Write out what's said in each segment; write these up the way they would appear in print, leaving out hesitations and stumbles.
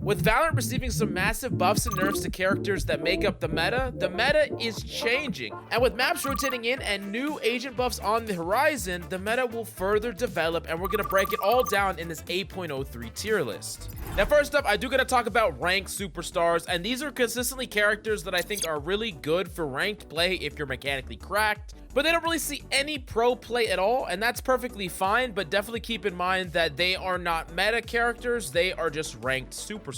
With Valorant receiving some massive buffs and nerfs to characters that make up the meta is changing. And with maps rotating in and new agent buffs on the horizon, the meta will further develop, and we're gonna break it all down in this 8.03 tier list. Now, first up, I do gotta talk about ranked superstars, and these are consistently characters that I think are really good for ranked play if you're mechanically cracked, but they don't really see any pro play at all, and that's perfectly fine, but definitely keep in mind that they are not meta characters, they are just ranked superstars.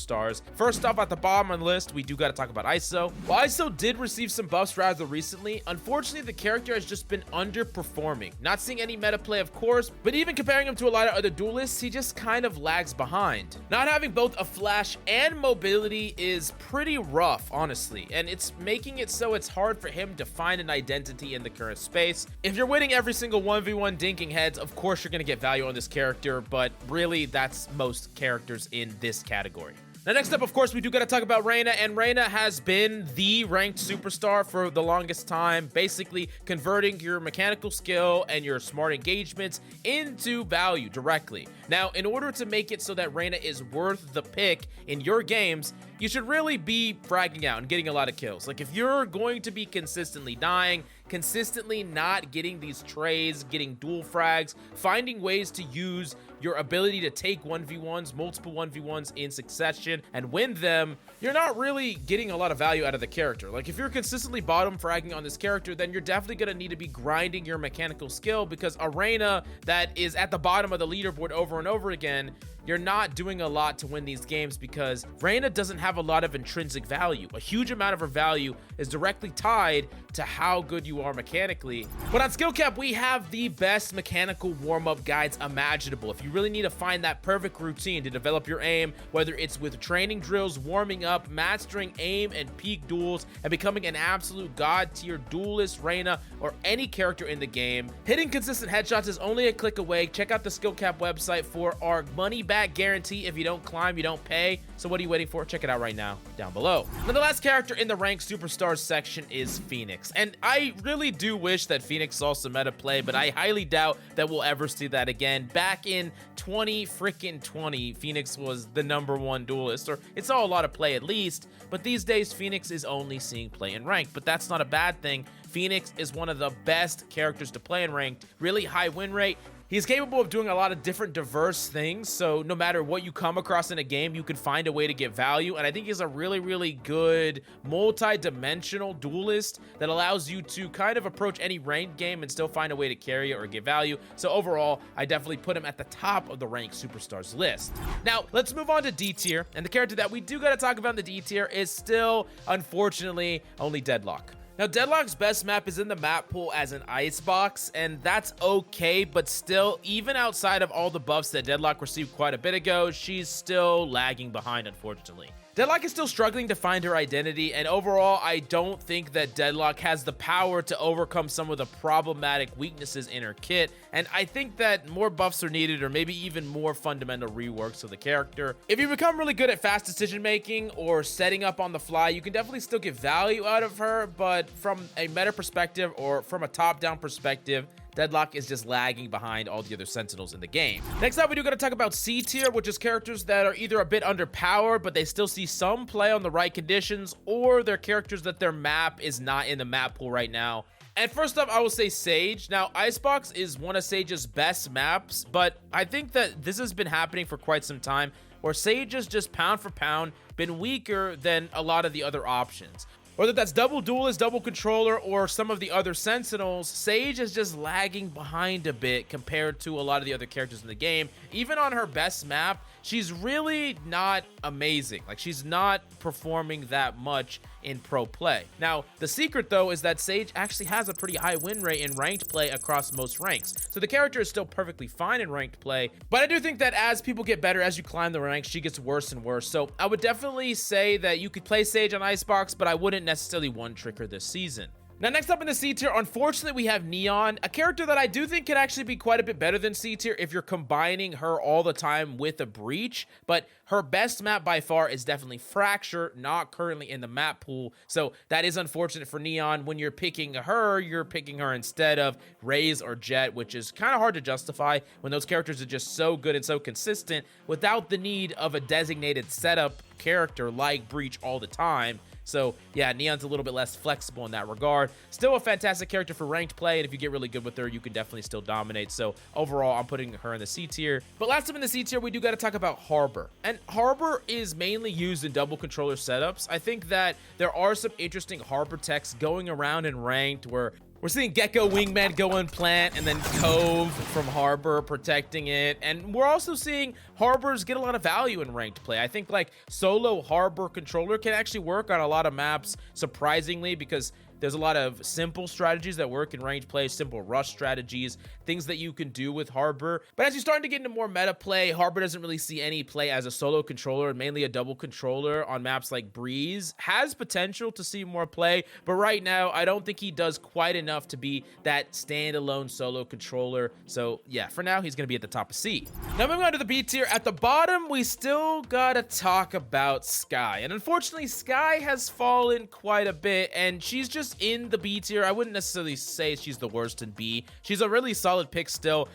First off, at the bottom of the list, we do gotta talk about ISO. While ISO did receive some buffs rather recently, unfortunately, the character has just been underperforming. Not seeing any meta play, of course, but even comparing him to a lot of other duelists, he just kind of lags behind. Not having both a flash and mobility is pretty rough, honestly, and it's making it so it's hard for him to find an identity in the current space. If you're winning every single 1v1 dinking heads, of course you're gonna get value on this character, but really that's most characters in this category. Now, next up, of course, we do gotta talk about Raina, and Raina has been the ranked superstar for the longest time, basically converting your mechanical skill and your smart engagements into value directly. Now, in order to make it so that Raina is worth the pick in your games, you should really be fragging out and getting a lot of kills. Like, if you're going to be consistently dying, consistently not getting these trays, getting dual frags, finding ways to use your ability to take 1v1s, multiple 1v1s in succession and win them, you're not really getting a lot of value out of the character. Like, if you're consistently bottom fragging on this character, then you're definitely gonna need to be grinding your mechanical skill, because a Raina that is at the bottom of the leaderboard over and over again, you're not doing a lot to win these games, because Raina doesn't have a lot of intrinsic value. A huge amount of her value is directly tied to how good you are mechanically. But on SkillCapped, we have the best mechanical warm-up guides imaginable. If you really need to find that perfect routine to develop your aim, whether it's with training drills, warming up, mastering aim and peak duels, and becoming an absolute god tier duelist, Raina, or any character in the game, hitting consistent headshots is only a click away. Check out the SkillCapped website for our money back guarantee. If you don't climb, you don't pay. So what are you waiting for? Check it out right now down below. Now, the last character in the ranked superstars section is Phoenix, and I really do wish that Phoenix saw some meta play, but I highly doubt that we'll ever see that again. Back in 20, Phoenix was the #1 duelist, or it saw a lot of play at least, but these days Phoenix is only seeing play in ranked, but that's not a bad thing. Phoenix is one of the best characters to play in ranked, really high win rate. He's capable of doing a lot of different diverse things, so no matter what you come across in a game, you can find a way to get value, and I think he's a really, really good multi-dimensional duelist that allows you to kind of approach any ranked game and still find a way to carry it or get value. So overall, I definitely put him at the top of the ranked superstars list. Now, let's move on to D tier, and the character that we do gotta talk about in the D tier is still, unfortunately, only Deadlock. Now, Deadlock's best map is in the map pool as an icebox, and that's okay, but still, even outside of all the buffs that Deadlock received quite a bit ago, she's still lagging behind, unfortunately. Deadlock is still struggling to find her identity, and overall, I don't think that Deadlock has the power to overcome some of the problematic weaknesses in her kit, and I think that more buffs are needed, or maybe even more fundamental reworks of the character. If you become really good at fast decision making or setting up on the fly, you can definitely still get value out of her, but from a meta perspective or from a top-down perspective, Deadlock is just lagging behind all the other Sentinels in the game. Next up, we do gotta talk about C tier, which is characters that are either a bit underpowered, but they still see some play on the right conditions, or they're characters that their map is not in the map pool right now. And first up, I will say Sage. Now, Icebox is one of Sage's best maps, but I think that this has been happening for quite some time, where Sage has just pound for pound been weaker than a lot of the other options. Whether that's double duelist, double controller, or some of the other Sentinels, Sage is just lagging behind a bit compared to a lot of the other characters in the game. Even on her best map, she's really not amazing. Like, she's not performing that much in pro play. Now, the secret though is that Sage actually has a pretty high win rate in ranked play across most ranks. So the character is still perfectly fine in ranked play, but I do think that as people get better, as you climb the ranks, she gets worse and worse. So I would definitely say that you could play Sage on Icebox, but I wouldn't necessarily one-trick her this season. Now, next up in the C tier, unfortunately, we have Neon, a character that I do think could actually be quite a bit better than C tier if you're combining her all the time with a Breach, but Her best map by far is definitely Fracture, not currently in the map pool. So that is unfortunate for Neon. When you're picking her instead of Raze or Jett, which is kind of hard to justify when those characters are just so good and so consistent without the need of a designated setup character like Breach all the time. So yeah, Neon's a little bit less flexible in that regard. Still a fantastic character for ranked play, and if you get really good with her, you can definitely still dominate. So overall, I'm putting her in the C tier. But last up in the C tier, we do got to talk about Harbor. And Harbor is mainly used in double controller setups. I think that there are some interesting Harbor techs going around in ranked where we're seeing Gekko Wingman go in plant and then Cove from Harbor protecting it. And we're also seeing Harbors get a lot of value in ranked play. I think like solo Harbor controller can actually work on a lot of maps, surprisingly, because there's a lot of simple strategies that work in ranked play, simple rush strategies, things that you can do with Harbor. But as you're starting to get into more meta play, Harbor doesn't really see any play as a solo controller and mainly a double controller on maps like Breeze. Has potential to see more play, but right now, I don't think he does quite enough to be that standalone solo controller. So yeah, for now, he's gonna be at the top of C. Now moving on to the B tier, at the bottom, we still gotta talk about Skye. And unfortunately, Skye has fallen quite a bit, and she's just in the B tier. I wouldn't necessarily say she's the worst in B. She's a really solid pick still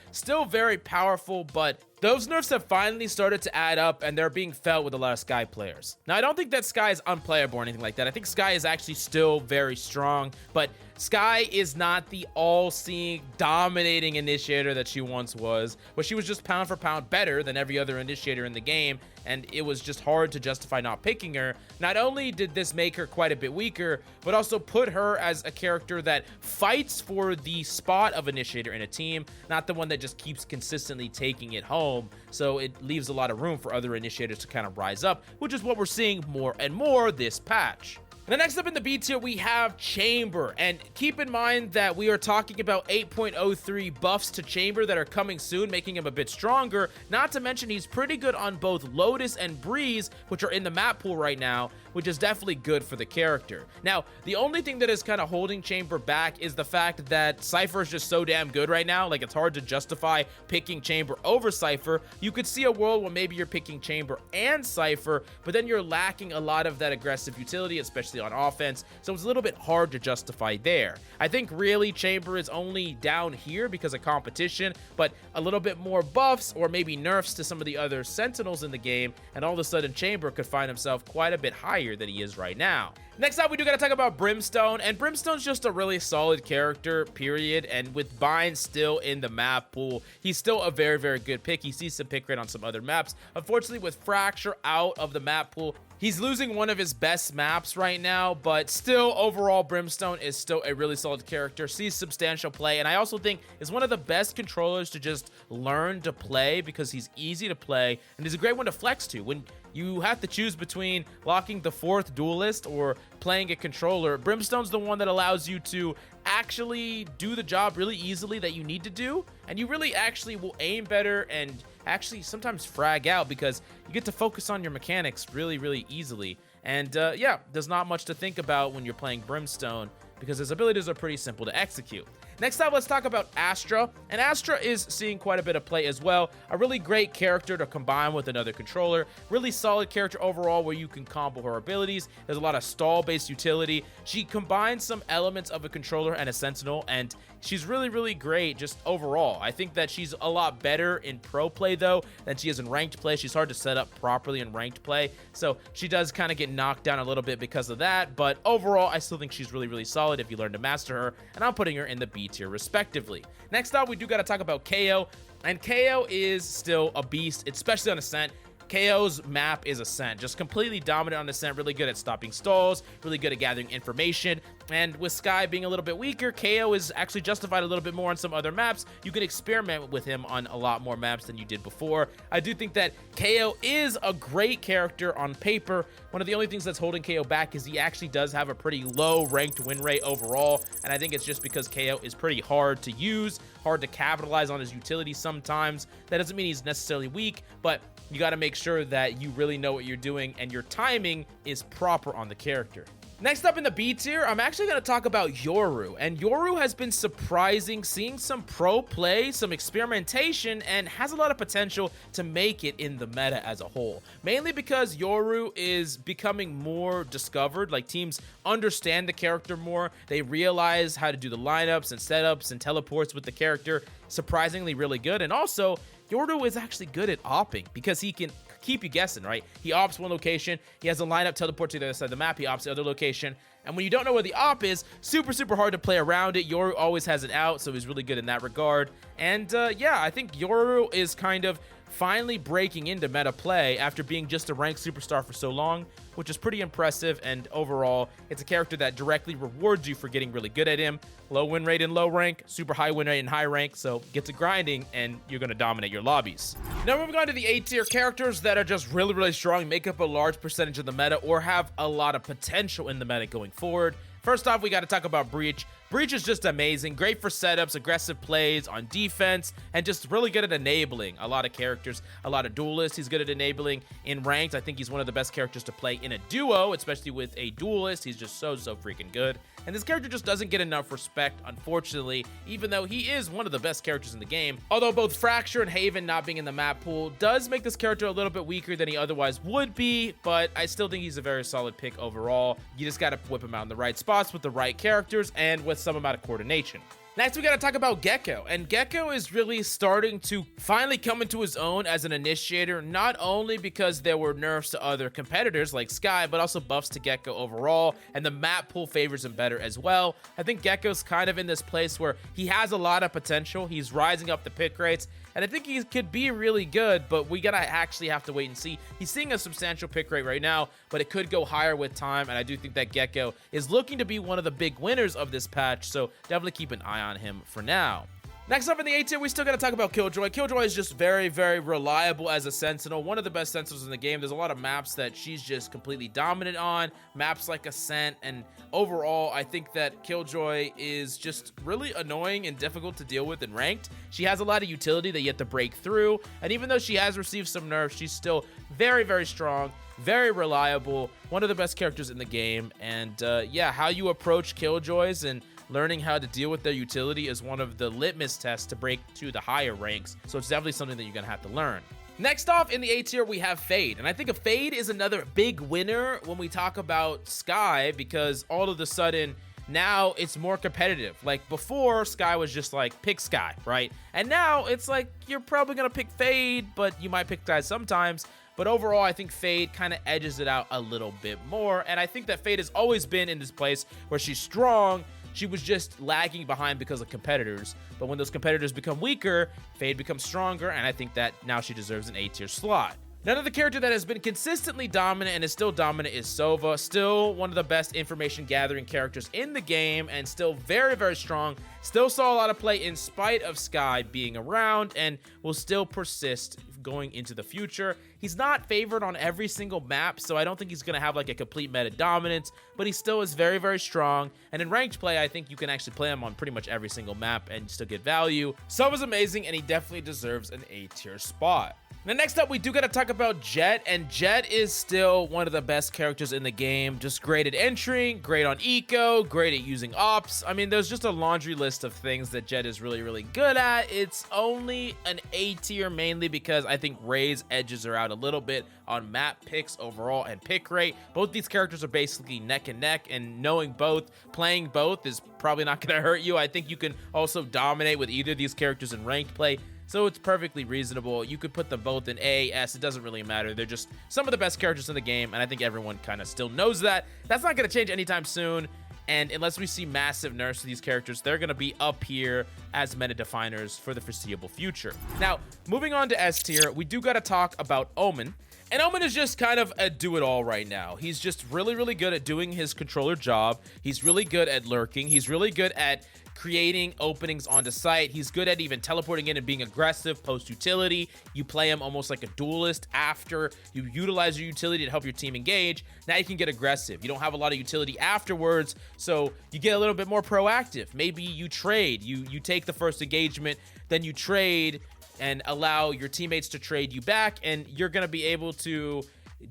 very powerful, but those nerfs have finally started to add up, and they're being felt with a lot of Skye players. Now, I don't think that Skye is unplayable or anything like that. I think Skye is actually still very strong, but Skye is not the all-seeing, dominating initiator that she once was, where she was just pound for pound better than every other initiator in the game, and it was just hard to justify not picking her. Not only did this make her quite a bit weaker, but also put her as a character that fights for the spot of initiator in a team, not the one that just keeps consistently taking it home. So it leaves a lot of room for other initiators to kind of rise up, which is what we're seeing more and more this patch. And next up in the B tier, we have Chamber. And keep in mind that we are talking about 8.03 buffs to Chamber that are coming soon, making him a bit stronger. Not to mention he's pretty good on both Lotus and Breeze, which are in the map pool right now, which is definitely good for the character. Now, the only thing that is kind of holding Chamber back is the fact that Cypher is just so damn good right now. Like, it's hard to justify picking Chamber over Cypher. You could see a world where maybe you're picking Chamber and Cypher, but then you're lacking a lot of that aggressive utility, especially on offense, so it's a little bit hard to justify there. I think really Chamber is only down here because of competition, but a little bit more buffs or maybe nerfs to some of the other Sentinels in the game, and all of a sudden Chamber could find himself quite a bit higher than he is right now. Next up, we do gotta talk about Brimstone, and Brimstone's just a really solid character, period, and with Bind still in the map pool, he's still a very, very good pick. He sees some pick rate on some other maps. Unfortunately, with Fracture out of the map pool, he's losing one of his best maps right now, but still, overall, Brimstone is still a really solid character, sees substantial play, and I also think is one of the best controllers to just learn to play because he's easy to play, and he's a great one to flex to. When you have to choose between locking the fourth duelist or playing a controller, Brimstone's the one that allows you to actually do the job really easily that you need to do, and you really actually will aim better and actually sometimes frag out because you get to focus on your mechanics really, really easily. And yeah, there's not much to think about when you're playing Brimstone because his abilities are pretty simple to execute. Next up, let's talk about Astra. And Astra is seeing quite a bit of play as well. A really great character to combine with another controller. Really solid character overall where you can combo her abilities. There's a lot of stall-based utility. She combines some elements of a controller and a sentinel, and she's really, really great just overall. I think that she's a lot better in pro play, though, than she is in ranked play. She's hard to set up properly in ranked play, so she does kind of get knocked down a little bit because of that. But overall, I still think she's really, really solid if you learn to master her, and I'm putting her in the B tier respectively. Next up, we do got to talk about Kayo, and Kayo is still a beast, especially on Ascent. Kayo's map is Ascent, just completely dominant on Ascent, really good at stopping stalls, really good at gathering information, and with Skye being a little bit weaker, Kayo is actually justified a little bit more on some other maps. You can experiment with him on a lot more maps than you did before. I do think that Kayo is a great character on paper. One of the only things that's holding Kayo back is he actually does have a pretty low ranked win rate overall, and I think it's just because Kayo is pretty hard to use, hard to capitalize on his utility sometimes. That doesn't mean he's necessarily weak, but you got to make sure that you really know what you're doing and your timing is proper on the character. Next up in the B tier, I'm actually going to talk about Yuru. And Yuru has been surprising, seeing some pro play, some experimentation, and has a lot of potential to make it in the meta as a whole. Mainly because Yuru is becoming more discovered, like teams understand the character more. They realize how to do the lineups and setups and teleports with the character. Surprisingly really good. And also, Yuru is actually good at opping because he can keep you guessing, right? He opts one location, he has a lineup teleport to the other side of the map, he opts the other location, and when you don't know where the op is, super hard to play around it. Yoru always has it out, so he's really good in that regard. And yeah, I think Yoru is kind of finally breaking into meta play after being just a ranked superstar for so long, which is pretty impressive. And overall, it's a character that directly rewards you for getting really good at him. Low win rate in low rank, super high win rate in high rank, so get to grinding and you're going to dominate your lobbies. Now moving on to the A tier, characters that are just really strong, make up a large percentage of the meta, or have a lot of potential in the meta going forward. First off, we got to talk about Breach. Breach is just amazing, great for setups, aggressive plays on defense, and just really good at enabling a lot of characters, a lot of duelists. He's good at enabling in ranked. I think he's one of the best characters to play in a duo, especially with a duelist. He's just so freaking good. And this character just doesn't get enough respect, unfortunately, even though he is one of the best characters in the game. Although both Fracture and Haven not being in the map pool does make this character a little bit weaker than he otherwise would be, but I still think he's a very solid pick overall. You just got to whip him out in the right spots with the right characters and with some amount of coordination. Next, we got to talk about Gekko, and Gekko is really starting to finally come into his own as an initiator, not only because there were nerfs to other competitors like Skye, but also buffs to Gekko overall, and the map pool favors him better as well. I think Gekko's kind of in this place where he has a lot of potential. He's rising up the pick rates, and I think he could be really good, but we gotta actually have to wait and see. He's seeing a substantial pick rate right now, but it could go higher with time, and I do think that Gekko is looking to be one of the big winners of this patch, so definitely keep an eye on him for now. Next up in the A tier, we still got to talk about Killjoy. Killjoy is just very reliable as a Sentinel, one of the best Sentinels in the game. There's a lot of maps that she's just completely dominant on, maps like Ascent, and overall, I think that Killjoy is just really annoying and difficult to deal with in ranked. She has a lot of utility that you have to break through, and even though she has received some nerfs, she's still very strong, very reliable, one of the best characters in the game. And yeah, how you approach Killjoys and learning how to deal with their utility is one of the litmus tests to break to the higher ranks, so it's definitely something that you're gonna have to learn. Next off in the A tier, we have Fade, and I think a Fade is another big winner when we talk about Skye, because all of a sudden now it's more competitive. Like before, Skye was just like pick Skye, right? And now it's like you're probably gonna pick Fade, but you might pick Skye sometimes. But overall, I think Fade kind of edges it out a little bit more, and I think that Fade has always been in this place where she's strong. She was just lagging behind because of competitors, but when those competitors become weaker, Fade becomes stronger, and I think that now she deserves an A tier slot. Another character that has been consistently dominant and is still dominant is Sova, still one of the best information gathering characters in the game and still very strong. Still saw a lot of play in spite of Skye being around and will still persist going into the future. He's not favored on every single map, so I don't think he's going to have like a complete meta dominance, but he still is very strong. And in ranked play, I think you can actually play him on pretty much every single map and still get value. Sova's amazing, and he definitely deserves an A tier spot. Now, next up, we do got to talk about Jett, and Jett is still one of the best characters in the game. Just great at entering, great on eco, great at using ops. I mean, there's just a laundry list of things that Jett is really good at. It's only an A tier mainly because I think Ray's edges are out a little bit on map picks overall and pick rate. Both these characters are basically neck and neck, and knowing both, playing both is probably not going to hurt you. I think you can also dominate with either of these characters in ranked play. So it's perfectly reasonable. You could put them both in A, S, it doesn't really matter. They're just some of the best characters in the game, and I think everyone kind of still knows that. That's not going to change anytime soon, and unless we see massive nerfs to these characters, they're going to be up here as meta definers for the foreseeable future. Now, moving on to S tier, we do got to talk about Omen. And Omen is just kind of a do-it-all right now. He's just really good at doing his controller job. He's really good at lurking. He's really good at creating openings onto site. He's good at even teleporting in and being aggressive post-utility. You play him almost like a duelist after you utilize your utility to help your team engage. Now you can get aggressive. You don't have a lot of utility afterwards, so you get a little bit more proactive. Maybe you trade. You take the first engagement, then you trade and allow your teammates to trade you back, and you're going to be able to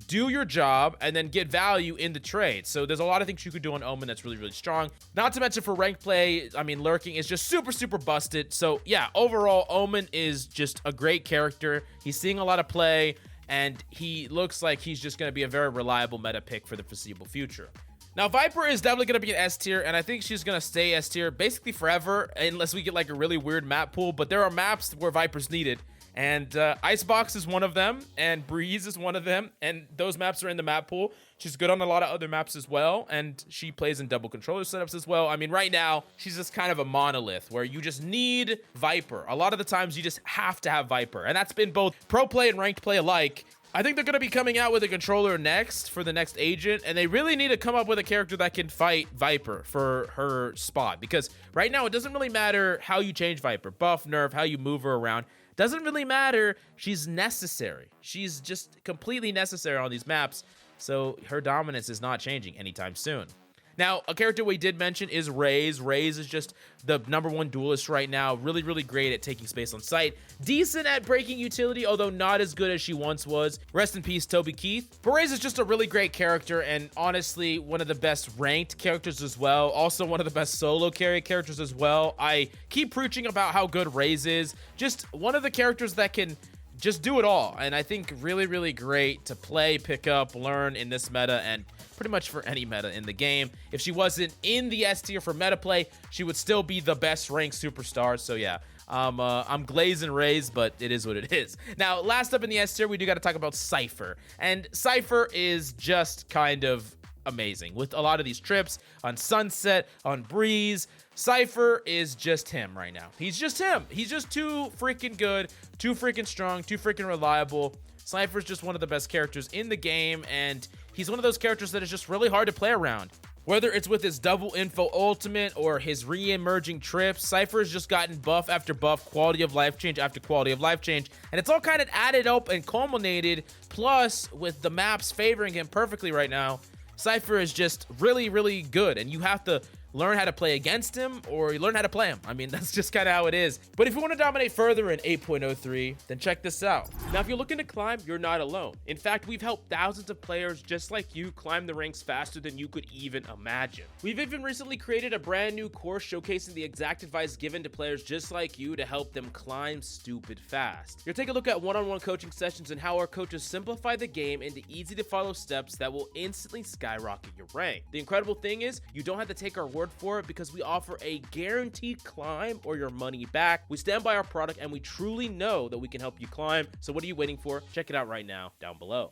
do your job, and then get value in the trade. So there's a lot of things you could do on Omen that's really, really strong. Not to mention for ranked play, I mean, lurking is just super, super busted. So yeah, overall, Omen is just a great character. He's seeing a lot of play, and he looks like he's just going to be a very reliable meta pick for the foreseeable future. Now, Viper is definitely going to be an S tier, and I think she's going to stay S tier basically forever, unless we get like a really weird map pool. But there are maps where Viper's needed, and Icebox is one of them, and Breeze is one of them, and those maps are in the map pool. She's good on a lot of other maps as well, and she plays in double controller setups as well. I mean, right now, she's just kind of a monolith where you just need Viper. A lot of the times, you just have to have Viper, and that's been both pro play and ranked play alike. I think they're going to be coming out with a controller next for the next agent, and they really need to come up with a character that can fight Viper for her spot, because right now it doesn't really matter how you change Viper, buff, nerf, how you move her around. Doesn't really matter. She's necessary. She's just completely necessary on these maps, so her dominance is not changing anytime soon. Now, a character we did mention is Raze. Raze is just the #1 duelist right now. Really, really great at taking space on site. Decent at breaking utility, although not as good as she once was. Rest in peace, Toby Keith. But Raze is just a really great character, and honestly, one of the best ranked characters as well. Also, one of the best solo carry characters as well. I keep preaching about how good Raze is. Just one of the characters that can just do it all, and I think really, really great to play, pick up, learn in this meta, and pretty much for any meta in the game. If she wasn't in the S tier for meta play, she would still be the best ranked superstar. So yeah, I'm glazing Raze, but it is what it is. Now, last up in the S tier, we do got to talk about Cypher, and Cypher is just kind of amazing with a lot of these trips on Sunset, on Breeze. Cypher is just him right now. He's just him. He's just too freaking good, too freaking strong, too freaking reliable. Cypher's just one of the best characters in the game, and he's one of those characters that is just really hard to play around. Whether it's with his double info ultimate or his re-emerging trips, Cypher has just gotten buff after buff, quality of life change after quality of life change, and it's all kind of added up and culminated. Plus, with the maps favoring him perfectly right now, Cypher is just really, really good, and you have to learn how to play against him or you learn how to play him. I mean, that's just kind of how it is. But if you want to dominate further in 8.03, then check this out. Now, if you're looking to climb, you're not alone. In fact, we've helped thousands of players just like you climb the ranks faster than you could even imagine. We've even recently created a brand new course showcasing the exact advice given to players just like you to help them climb stupid fast. You'll take a look at one-on-one coaching sessions and how our coaches simplify the game into easy to follow steps that will instantly skyrocket your rank. The incredible thing is, you don't have to take our word for it because we offer a guaranteed climb or your money back. We stand by our product and we truly know that we can help you climb. So what are you waiting for? Check it out right now down below.